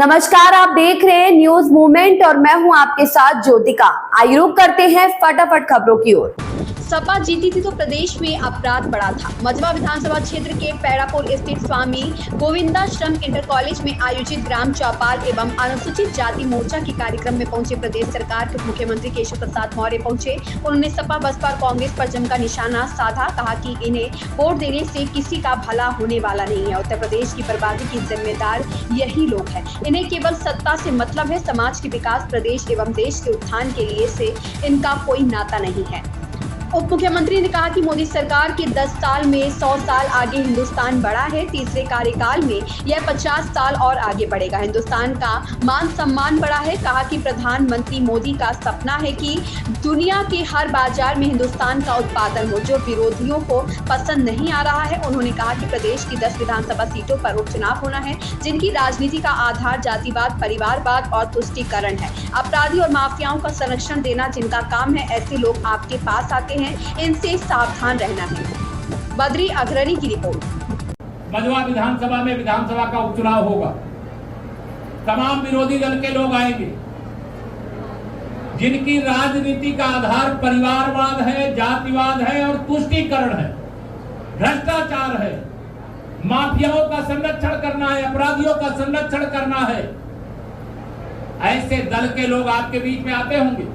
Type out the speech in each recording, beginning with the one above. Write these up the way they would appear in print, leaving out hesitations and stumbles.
नमस्कार, आप देख रहे हैं न्यूज मूवमेंट और मैं हूं आपके साथ ज्योतिका। आइए रुक करते हैं फटाफट खबरों की ओर। सपा जीती थी तो प्रदेश में अपराध बढ़ा था। मझवा विधानसभा क्षेत्र के पैरापुर स्थित स्वामी गोविंदाश्रम इंटर कॉलेज में आयोजित ग्राम चौपाल एवं अनुसूचित जाति मोर्चा के कार्यक्रम में पहुंचे प्रदेश सरकार के मुख्यमंत्री केशव प्रसाद मौर्य पहुंचे। उन्होंने सपा बसपा कांग्रेस पर जमकर निशाना साधा। कहा कि इन्हें वोट देने से किसी का भला होने वाला नहीं है। उत्तर प्रदेश की बर्बादी की जिम्मेदार यही लोग हैं। इन्हें केवल सत्ता से मतलब है। समाज के विकास, प्रदेश एवं देश के उत्थान के लिए से इनका कोई नाता नहीं है। उप मुख्यमंत्री ने कहा कि मोदी सरकार के 10 साल में 100 साल आगे हिंदुस्तान बढ़ा है। तीसरे कार्यकाल में यह 50 साल और आगे बढ़ेगा। हिंदुस्तान का मान सम्मान बढ़ा है। कहा कि प्रधानमंत्री मोदी का सपना है कि दुनिया के हर बाजार में हिंदुस्तान का उत्पादन हो, जो विरोधियों को पसंद नहीं आ रहा है। उन्होंने कहा कि प्रदेश की 10 विधानसभा सीटों पर उपचुनाव होना है, जिनकी राजनीति का आधार जातिवाद, परिवारवाद और तुष्टीकरण है। अपराधी और माफियाओं का संरक्षण देना जिनका काम है, ऐसे लोग आपके पास आते हैं, इनसे सावधान रहना है। बद्री अग्रणी की रिपोर्ट। मझवा विधानसभा में विधानसभा का उपचुनाव होगा। तमाम विरोधी दल के लोग आएंगे, जिनकी राजनीति का आधार परिवारवाद है, जातिवाद है और तुष्टीकरण है, भ्रष्टाचार है, माफियाओं का संरक्षण करना है, अपराधियों का संरक्षण करना है। ऐसे दल के लोग आपके बीच में आते होंगे,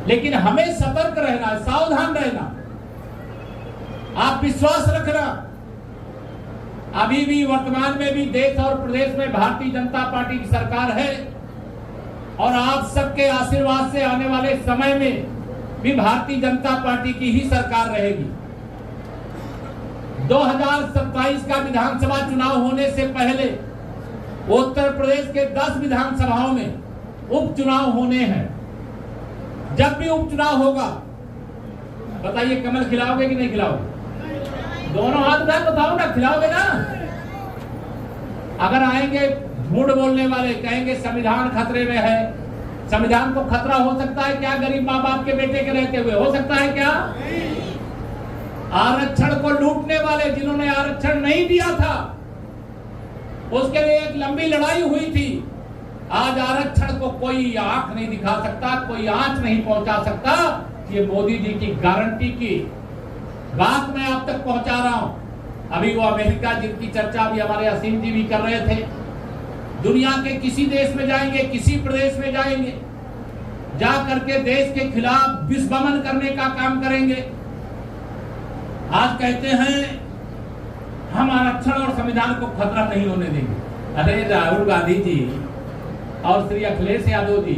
लेकिन हमें सतर्क रहना, सावधान रहना। आप विश्वास रखना, अभी भी वर्तमान में भी देश और प्रदेश में भारतीय जनता पार्टी की सरकार है और आप सबके आशीर्वाद से आने वाले समय में भी भारतीय जनता पार्टी की ही सरकार रहेगी। 2027 का विधानसभा चुनाव होने से पहले उत्तर प्रदेश के 10 विधानसभाओं में उपचुनाव होने हैं। जब भी उपचुनाव होगा, बताइए कमल खिलाओगे कि नहीं खिलाओगे? दोनों हाथ उठा बताओ ना, खिलाओगे ना? अगर आएंगे झूठ बोलने वाले, कहेंगे संविधान खतरे में है, संविधान को खतरा हो सकता है क्या? गरीब माँ बाप के बेटे के रहते हुए हो सकता है क्या? आरक्षण को लूटने वाले, जिन्होंने आरक्षण नहीं दिया था, उसके लिए एक लंबी लड़ाई हुई थी। आज आरक्षण को कोई आंख नहीं दिखा सकता, कोई आंच नहीं पहुंचा सकता। ये मोदी जी की गारंटी की बात मैं आप तक पहुंचा रहा हूं। अभी वो अमेरिका, जिनकी चर्चा भी हमारे असीम जी भी कर रहे थे, दुनिया के किसी देश में जाएंगे, किसी प्रदेश में जाएंगे, जा करके देश के खिलाफ विस्फमन करने का काम करेंगे। आज कहते हैं हम आरक्षण और संविधान को खतरा नहीं होने देंगे। अरे राहुल गांधी जी और श्री अखिलेश यादव जी,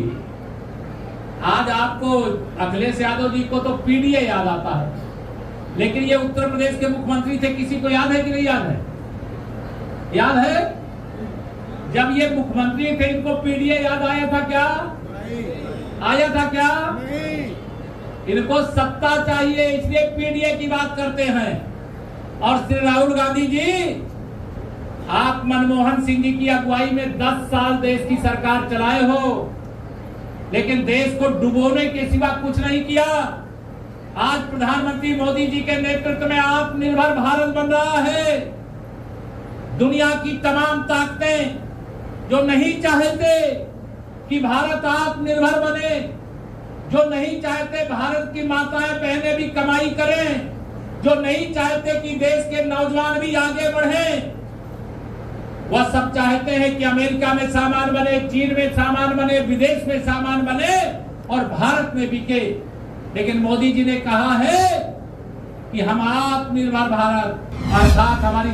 आज आपको अखिलेश यादव जी को तो पीडीए याद आता है, लेकिन ये उत्तर प्रदेश के मुख्यमंत्री थे। किसी को याद है कि नहीं याद है? याद है? जब ये मुख्यमंत्री थे, इनको पीडीए याद आया था क्या? आया था क्या? इनको सत्ता चाहिए, इसलिए पीडीए की बात करते हैं। और श्री राहुल गांधी जी, आप मनमोहन सिंह जी की अगुवाई में 10 साल देश की सरकार चलाए हो, लेकिन देश को डुबोने के सिवा कुछ नहीं किया। आज प्रधानमंत्री मोदी जी के नेतृत्व में आत्मनिर्भर भारत बन रहा है। दुनिया की तमाम ताकतें जो नहीं चाहते कि भारत आत्मनिर्भर बने, जो नहीं चाहते भारत की माताएं बहनें भी कमाई करें, जो नहीं चाहते कि देश के नौजवान भी आगे बढ़ें, वह सब चाहते हैं कि अमेरिका में सामान बने, चीन में सामान बने, विदेश में सामान बने और भारत में बिके। लेकिन मोदी जी ने कहा है कि हम आत्मनिर्भर भारत, अर्थात हमारी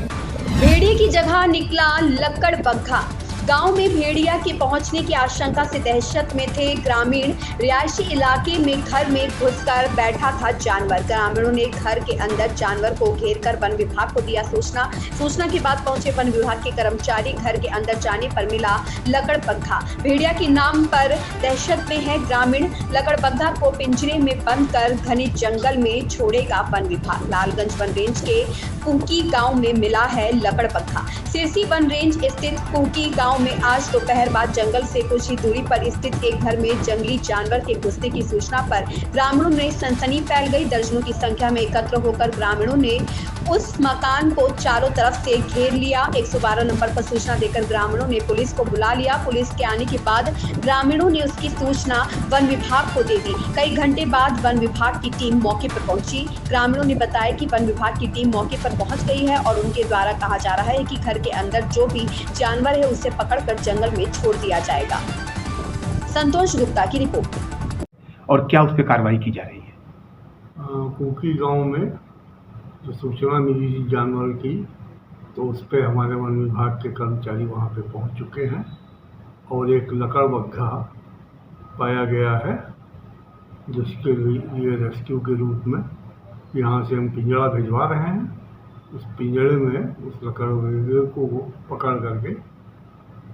भेड़िए की जगह निकला लक्कड़ बग्घा। गांव में भेड़िया के पहुंचने की आशंका से दहशत में थे ग्रामीण। रिहायशी इलाके में घर में घुसकर बैठा था जानवर। ग्रामीणों ने घर के अंदर जानवर को घेरकर वन विभाग को दिया सूचना के बाद पहुंचे वन विभाग के कर्मचारी। घर के अंदर जाने पर मिला लकड़बग्घा। भेड़िया के नाम पर दहशत में है ग्रामीण। लकड़बग्घा को पिंजरे में बंद कर घने जंगल में छोड़ेगा वन विभाग। लालगंज वन रेंज के कुकी गाँव में मिला है लकड़बग्घा। सिरसी वन रेंज स्थित कुकी गाँव गांव में आज दोपहर बाद जंगल से कुछ ही दूरी पर स्थित एक घर में जंगली जानवर के घुसने की सूचना पर ग्रामीणों में सनसनी फैल गई। दर्जनों की संख्या में एकत्र होकर ग्रामीणों ने उस मकान को चारों तरफ से घेर लिया। 112 नंबर पर सूचना देकर ग्रामीणों ने पुलिस को बुला लिया। पुलिस के आने के बाद ग्रामीणों ने उसकी सूचना वन विभाग को दे दी। कई घंटे बाद वन विभाग की टीम मौके पर पहुंची। ग्रामीणों ने बताया कि वन विभाग की टीम मौके पर पहुंच गई है और उनके द्वारा कहा जा रहा है कि घर के अंदर जो भी जानवर है उसे पकड़कर जंगल में छोड़ दिया जाएगा। संतोष गुप्ता की रिपोर्ट। और क्या उस पर कार्रवाई की जा रही है? कुकी गांव में जो सूचना मिली थी जानवर की, तो उस पर हमारे वन विभाग के कर्मचारी वहां पे पहुंच चुके हैं और एक लकड़बग्घा पाया गया है, जिसके लिए रेस्क्यू के रूप में यहां से हम पिंजरा भिजवा रहे हैं। उस पिंजरे में उस लकड़बग्घे को पकड़ करके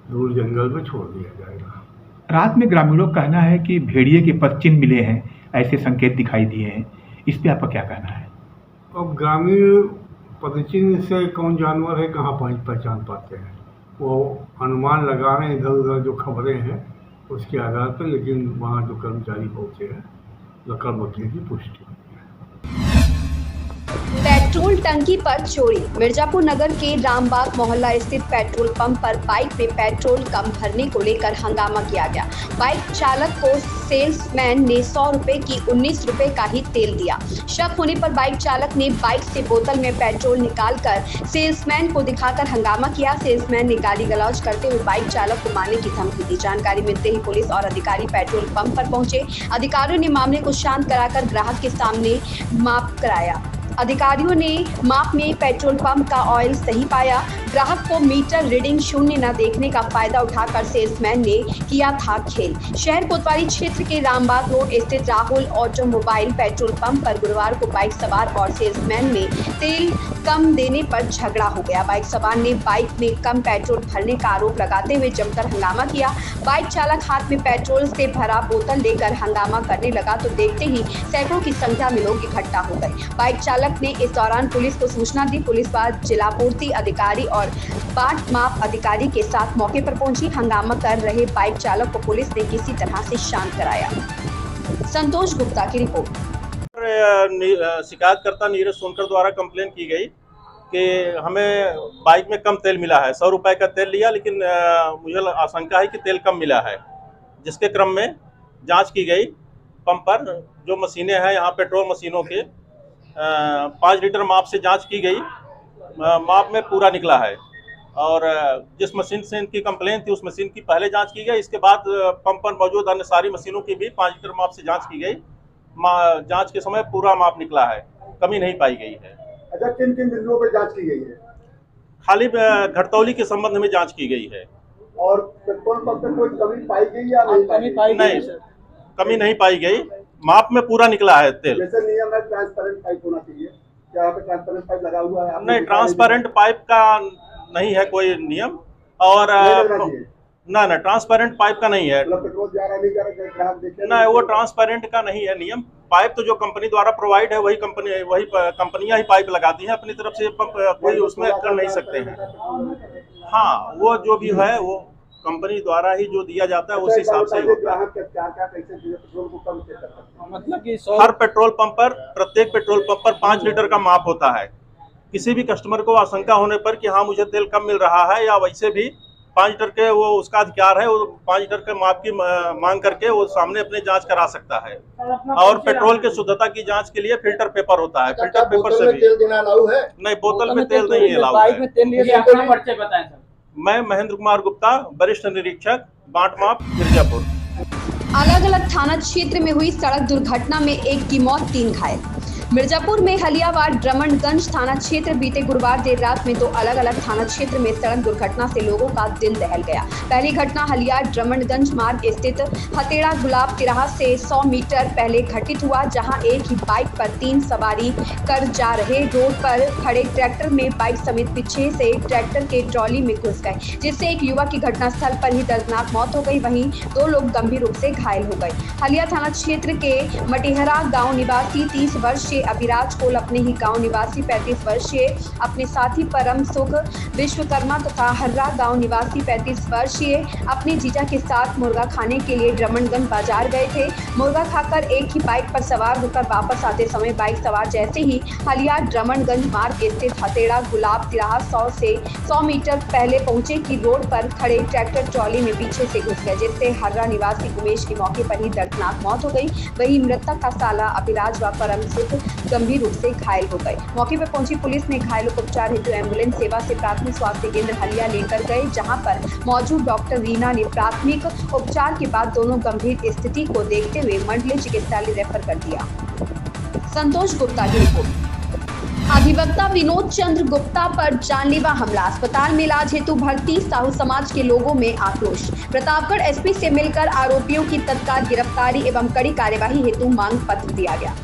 दूर जंगल में छोड़ दिया जाएगा। रात में ग्रामीणों का कहना है कि भेड़िए के पदचिन्ह मिले हैं, ऐसे संकेत दिखाई दिए हैं, इस पे आपका क्या कहना है? अब ग्रामीण पदचिन्ह से कौन जानवर है कहाँ पहचान पाते हैं, वो अनुमान लगा रहे हैं इधर उधर जो खबरें हैं उसके आधार पर, लेकिन वहाँ जो कर्मचारी पहुँचे हैं लकड़बग्घे की पुष्टि हुई है। पेट्रोल टंकी पर चोरी। मिर्जापुर नगर के रामबाग मोहल्ला स्थित पेट्रोल पंप पर बाइक में पेट्रोल कम भरने को लेकर हंगामा किया गया। बाइक चालक को सेल्समैन ने 100 रुपए की 19 रुपए का ही तेल दिया। शक होने पर बाइक चालक ने बाइक से बोतल में पेट्रोल निकालकर सेल्समैन को दिखाकर हंगामा किया। सेल्समैन ने गाली गलौज करते हुए बाइक चालक को मारने की धमकी दी। जानकारी मिलते ही पुलिस और अधिकारी पेट्रोल पंप पर पहुंचे। अधिकारियों ने मामले को शांत कराकर ग्राहक के सामने माप कराया। अधिकारियों ने माप में पेट्रोल पंप का ऑयल सही पाया। ग्राहक को मीटर रीडिंग शून्य न देखने का फायदा उठाकर सेल्समैन ने किया था खेल। शहर कोतवाली क्षेत्र के रामबाग रोड स्थित राहुल ऑटोमोबाइल पेट्रोल पंप पर गुरुवार को बाइक सवार और सेल्समैन में तेल कम देने पर झगड़ा हो गया। बाइक सवार ने बाइक में कम पेट्रोल भरने का आरोप लगाते हुए जमकर हंगामा किया। बाइक चालक हाथ में पेट्रोल से भरा बोतल लेकर हंगामा करने लगा तो देखते ही सैकड़ों की संख्या में लोग इकट्ठा हो गए। बाइक चालक ने इस दौरान पुलिस को सूचना दी। पुलिस बाद जिला पूर्ति अधिकारी और बाट माप अधिकारी के साथ मौके पर पहुंची। हंगामा कर रहे बाइक चालक को पुलिस ने किसी तरह से शांत कराया। संतोष गुप्ता की रिपोर्ट। शिकायतकर्ता नीरज सोनकर द्वारा कंप्लेन की गई कि हमें बाइक में कम तेल मिला है। 100 रुपए का तेल लिया, लेकिन मुझे आशंका है कि तेल कम मिला है, जिसके क्रम में जांच की गई। पंप पर जो मशीनें हैं यहाँ पेट्रोल मशीनों के 5 लीटर माप से जांच की गई। माप में पूरा निकला है और जिस मशीन से इनकी कंप्लेन थी उस मशीन की पहले जांच की गई। इसके बाद पंप पर मौजूद अन्य सारी मशीनों की भी 5 लीटर माप से जांच की गई। जांच के समय पूरा माप निकला है, कमी नहीं पाई गई है। अच्छा, किन किन बिंदुओं पर जांच की गई है? खाली घटतौली के संबंध में जांच की गई है। और पेट्रोल पंप में कोई कमी पाई गई या नहीं पाई गई? नहीं, कमी नहीं पाई गई। माप में पूरा निकला है तेल। जैसे नियम है ट्रांसपेरेंट पाइप होना चाहिए, क्या यहाँ पे ट्रांसपेरेंट पाइप लगा हुआ है? नहीं, ट्रांसपेरेंट पाइप का नहीं है कोई नियम। और ना ट्रांसपेरेंट पाइप का नहीं है। पेट्रोल जा रहा नहीं जा रहा, ग्राहक देखे ना, वो ट्रांसपेरेंट का नहीं है नियम। पाइप तो जो कंपनी द्वारा प्रोवाइड है वही कंपनियां ही पाइप लगाती हैं अपनी तरफ से, कोई उसमें कर नहीं सकते हैं। हाँ, वो जो भी है वो कंपनी द्वारा ही जो दिया जाता है उस हिसाब से होता है। मतलब कि हर पेट्रोल पंप पर, प्रत्येक पेट्रोल पंप पर 5 लीटर का माप होता है। किसी भी कस्टमर को आशंका होने पर कि हाँ मुझे तेल कम मिल रहा है, या वैसे भी 5 लीटर के वो उसका अधिकार है, वो 5 लीटर के माप की मांग करके वो सामने अपने जांच करा सकता है। और पेट्रोल की शुद्धता की जांच के लिए फिल्टर पेपर होता है। फिल्टर पेपर से भी तेल देना अलाउ है? नहीं, बोतल में तेल नहीं अलाउ है। मैं महेंद्र कुमार गुप्ता, वरिष्ठ निरीक्षक, बाट माप, मिर्जापुर। अलग अलग थाना क्षेत्र में हुई सड़क दुर्घटना में एक की मौत, 3 घायल। मिर्जापुर में हलियावाड़ ड्रमंडगंज थाना क्षेत्र बीते गुरुवार देर रात में 2 अलग अलग थाना क्षेत्र में सड़क दुर्घटना से लोगों का दिल दहल गया। पहली घटना हलियावाड़ ड्रमंडगंज मार्ग स्थित हतेड़ा गुलाब तिराहा से 100 मीटर पहले घटित हुआ, जहां एक ही बाइक पर 3 सवारी कर जा रहे रोड पर खड़े ट्रैक्टर में बाइक समेत पीछे से ट्रैक्टर के ट्रॉली में घुस गए, जिससे एक युवक की घटनास्थल पर ही दर्दनाक मौत हो गई। वहीं 2 लोग गंभीर रूप से घायल हो गए। हलिया थाना क्षेत्र के मटिहरा गाँव निवासी 30 वर्षीय अभिराज कोल अपने ही गांव निवासी 35 वर्षीय अपने साथी परम सुख विश्वकर्मा तथा हर्रा गांव निवासी 35 वर्षीय अपने जीजा के साथ मुर्गा खाने के लिए ड्रमनगंज बाजार गए थे। मुर्गा खाकर एक ही बाइक पर सवार होकर वापस आते समय बाइक सवार जैसे ही हलिया ड्रमनगंज मार्ग स्थित हथेड़ा गुलाब तिराहा 100 से 100 मीटर पहले पहुंचे कि रोड पर खड़े ट्रैक्टर ट्रॉली में पीछे से घुस गए, जिससे हर्रा निवासी उमेश की मौके पर ही दर्दनाक मौत हो गई। वहीं मृतक का साला अभिराज व परम सुख गंभीर रूप से घायल हो गए। मौके पर पहुंची पुलिस ने घायलों को उपचार हेतु एम्बुलेंस सेवा से प्राथमिक स्वास्थ्य केंद्र हलिया लेकर गए, जहां पर मौजूद डॉक्टर रीना ने प्राथमिक उपचार के बाद दोनों गंभीर स्थिति को देखते हुए मंडलीय चिकित्सालय रेफर कर दिया। संतोष गुप्ता की रिपोर्ट। अधिवक्ता विनोद चंद्र गुप्ता पर जानलेवा हमला, अस्पताल में इलाज हेतु भर्ती, साहू समाज के लोगों में आक्रोश। प्रतापगढ़ एसपी से मिलकर आरोपियों की तत्काल गिरफ्तारी एवं कड़ी कार्यवाही हेतु मांग पत्र दिया गया।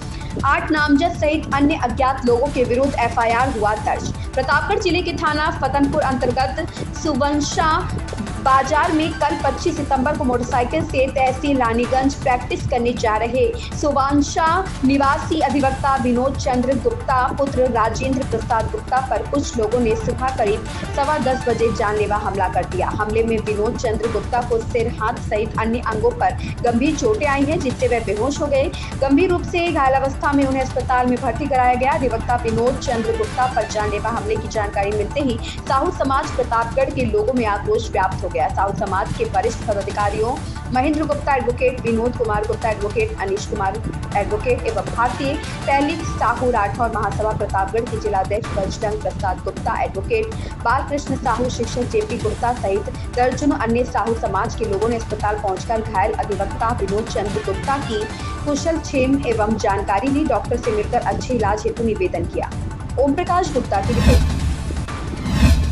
8 नामजद सहित अन्य अज्ञात लोगों के विरुद्ध एफआईआर हुआ दर्ज। प्रतापगढ़ जिले के थाना फतनपुर अंतर्गत सुवंशा बाजार में कल 25 सितंबर को मोटरसाइकिल से तहसील रानीगंज प्रैक्टिस करने जा रहे सुवंशा निवासी अधिवक्ता विनोद चंद्र गुप्ता पुत्र राजेंद्र प्रसाद गुप्ता पर कुछ लोगों ने सुबह करीब 10:15 बजे जानलेवा हमला कर दिया। हमले में विनोद चंद्र गुप्ता को सिर, हाथ सहित अन्य अंगों पर गंभीर चोटें आई हैं, जिससे वह बेहोश हो गए। गंभीर रूप से घायल अवस्था में उन्हें अस्पताल में भर्ती कराया गया। अधिवक्ता विनोद चंद्र गुप्ता पर जानलेवा हमले की जानकारी मिलते ही साहू समाज प्रतापगढ़ के लोगों में आक्रोश व्याप्त हो गया। साहू समाज के वरिष्ठ पदाधिकारियों महेंद्र गुप्ता एडवोकेट, विनोद कुमार गुप्ता एडवोकेट, अनिश कुमार एडवोकेट एवं भारतीय तहलीक साहू राठौर महासभा प्रतापगढ़ के जिलाध्यक्ष बजरंग प्रसाद गुप्ता एडवोकेट, बालकृष्ण साहू, शिक्षक जेपी गुप्ता सहित दर्जनों अन्य साहू समाज के लोगों ने अस्पताल पहुंचकर घायल अधिवक्ता विनोद चंद्र गुप्ता की कुशल क्षेम एवं जानकारी ली। डॉक्टर से मिलकर अच्छे इलाज हेतु निवेदन किया। ओम प्रकाश गुप्ता की रिपोर्ट।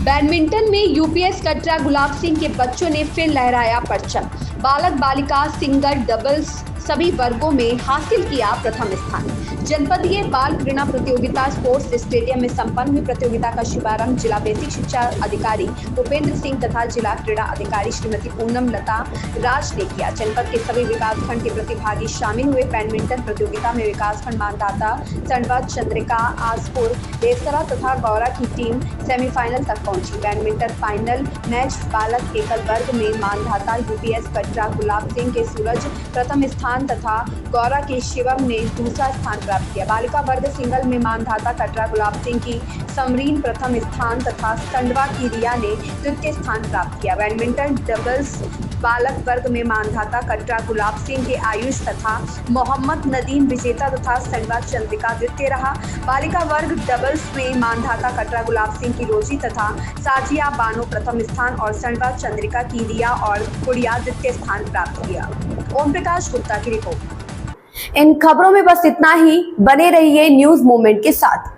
बैडमिंटन में यूपीएस कटरा गुलाब सिंह के बच्चों ने फिर लहराया परचम। बालक बालिका सिंगल डबल्स सभी वर्गों में हासिल किया प्रथम स्थान। जनपदीय बाल क्रीड़ा प्रतियोगिता स्पोर्ट्स स्टेडियम में संपन्न हुई प्रतियोगिता का शुभारंभ जिला बेसिक शिक्षा अधिकारी उपेंद्र सिंह तथा जिला क्रीड़ा अधिकारी श्रीमती पूनम लता राज ने किया। जनपद के सभी विकासखंड के प्रतिभागी शामिल हुए। बैडमिंटन प्रतियोगिता में विकासखंड मानदाता संडवा, चंद्रिका, आसपुर, देवसरा तथा गौरा की टीम सेमीफाइनल तक पहुंची। बैडमिंटन फाइनल मैच बालक एकल वर्ग में मानदाता यूपीएस कटरा गुलाब सिंह के सूरज प्रथम स्थान तथा गौरा के शिवम ने दूसरा स्थान प्राप्त किया। बालिका वर्ग सिंगल में मानधाता कटरा गुलाब सिंह की समरीन प्रथम स्थान तथा खंडवा की रिया ने द्वितीय स्थान प्राप्त किया। बैडमिंटन डबल्स बालक वर्ग में मानधाता कटरा गुलाब सिंह के आयुष तथा मोहम्मद नदीम विजेता तथा खंडवा चंद्रिका द्वितीय रहा। बालिका वर्ग डबल्स में मानधाता कटरा गुलाब सिंह की रोजी तथा साजिया बानो प्रथम स्थान और खंडवा चंद्रिका की रिया और गुड़िया द्वितीय स्थान प्राप्त किया। ओम प्रकाश गुप्ता की रिपोर्ट। इन खबरों में बस इतना ही। बने रहिए न्यूज मूवमेंट के साथ।